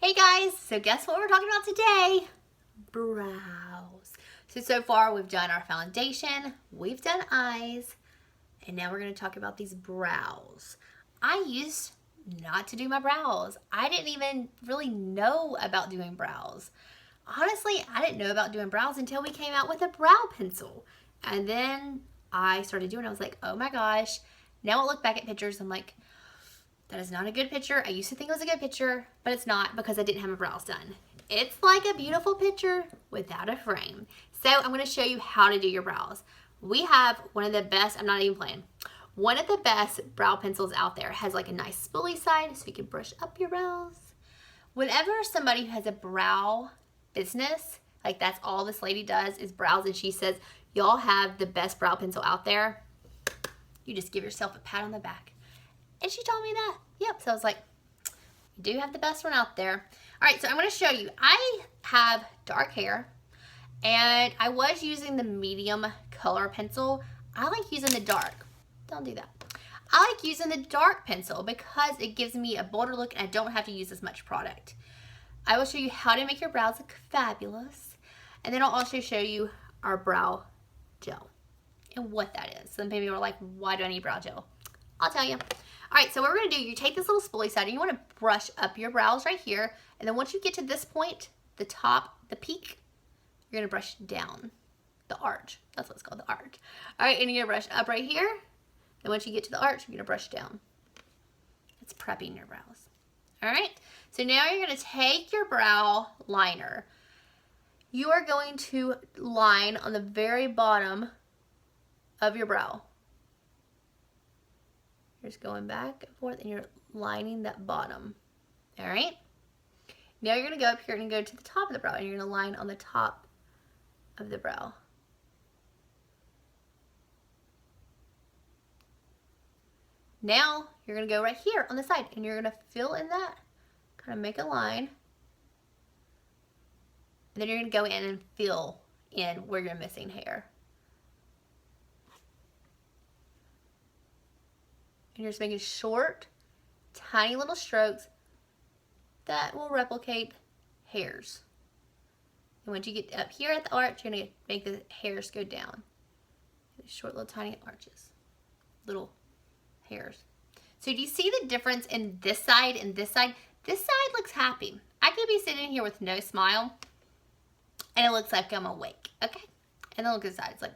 Hey guys, so guess what we're talking about today? Brows. So far we've done our foundation, we've done eyes, and now we're going to talk about these brows. I used not to do my brows. I didn't even really know about doing brows. Honestly, I didn't know about doing brows until we came out with a brow pencil. And then I started doing it. I was like, oh my gosh. Now I look back at pictures, I'm like, that is not a good picture. I used to think it was a good picture, but it's not because I didn't have my brows done. It's like a beautiful picture without a frame. So I'm going to show you how to do your brows. We have one of the best, I'm not even playing, one of the best brow pencils out there. It has like a nice spoolie side so you can brush up your brows. Whenever somebody who has a brow business, like that's all this lady does is brows, and she says, y'all have the best brow pencil out there, you just give yourself a pat on the back. And she told me that. Yep. So I was like, you do have the best one out there. All right. So I'm going to show you. I have dark hair and I was using the medium color pencil. I like using the dark. Don't do that. I like using the dark pencil because it gives me a bolder look and I don't have to use as much product. I will show you how to make your brows look fabulous. And then I'll also show you our brow gel and what that is. Some people are like, why do I need brow gel? I'll tell you. All right, so what we're gonna do, you take this little spoolie side and you wanna brush up your brows right here. And then once you get to this point, the top, the peak, you're gonna brush down the arch. That's what it's called, the arch. All right, and you're gonna brush up right here. And once you get to the arch, you're gonna brush down. It's prepping your brows. All right, so now you're gonna take your brow liner. You are going to line on the very bottom of your brow. You're just going back and forth and you're lining that bottom. All right. Now you're going to go up here and go to the top of the brow and you're going to line on the top of the brow. Now you're going to go right here on the side and you're going to fill in that, kind of make a line. And then you're going to go in and fill in where you're missing hair. And you're just making short, tiny little strokes that will replicate hairs. And once you get up here at the arch, you're going to make the hairs go down. Short little tiny arches, little hairs. So do you see the difference in this side and this side? This side looks happy. I could be sitting here with no smile and it looks like I'm awake, okay? And then look at the side, it's like,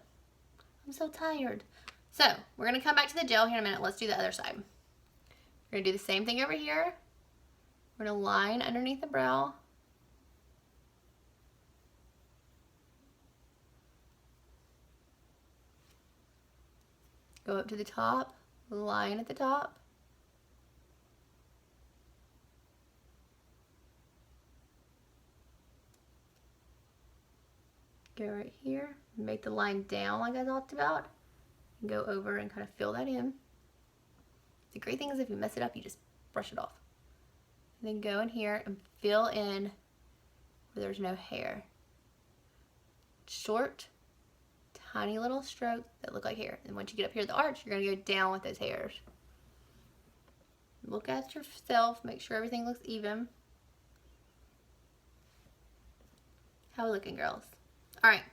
I'm so tired. So we're going to come back to the gel here in a minute. Let's do the other side. We're going to do the same thing over here. We're going to line underneath the brow. Go up to the top, line at the top. Go right here, make the line down like I talked about. Go over and kind of fill that in. The great thing is if you mess it up, you just brush it off. And then go in here and fill in where there's no hair. Short, tiny little strokes that look like hair. And once you get up here at the arch, you're gonna go down with those hairs. Look at yourself, make sure everything looks even. How are we looking, girls? All right,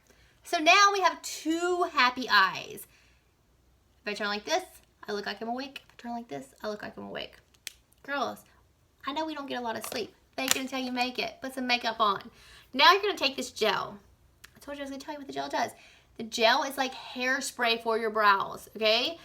so now we have two happy eyes. If I turn like this, I look like I'm awake. If I turn like this, I look like I'm awake. Girls, I know we don't get a lot of sleep. Fake it until you make it. Put some makeup on. Now you're going to take this gel. I told you I was going to tell you what the gel does. The gel is like hairspray for your brows, okay?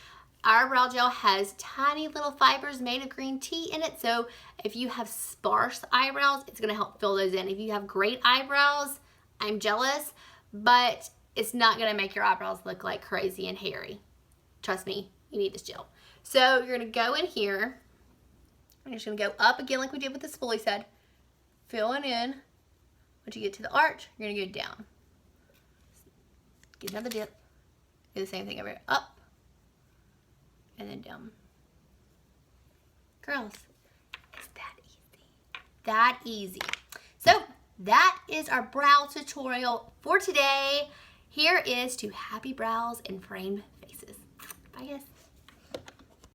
Our brow gel has tiny little fibers made of green tea in it. So if you have sparse eyebrows, it's going to help fill those in. If you have great eyebrows, I'm jealous, but it's not going to make your eyebrows look like crazy and hairy. Trust me, you need this gel. So you're going to go in here. You're just going to go up again like we did with the spoolie side. Fill it in. Once you get to the arch, you're going to go down. Get another dip. Do the same thing over here. Up. And then down. Girls, it's that easy. That easy. So that is our brow tutorial for today. Here is to happy brows and framed faces. Bye guys.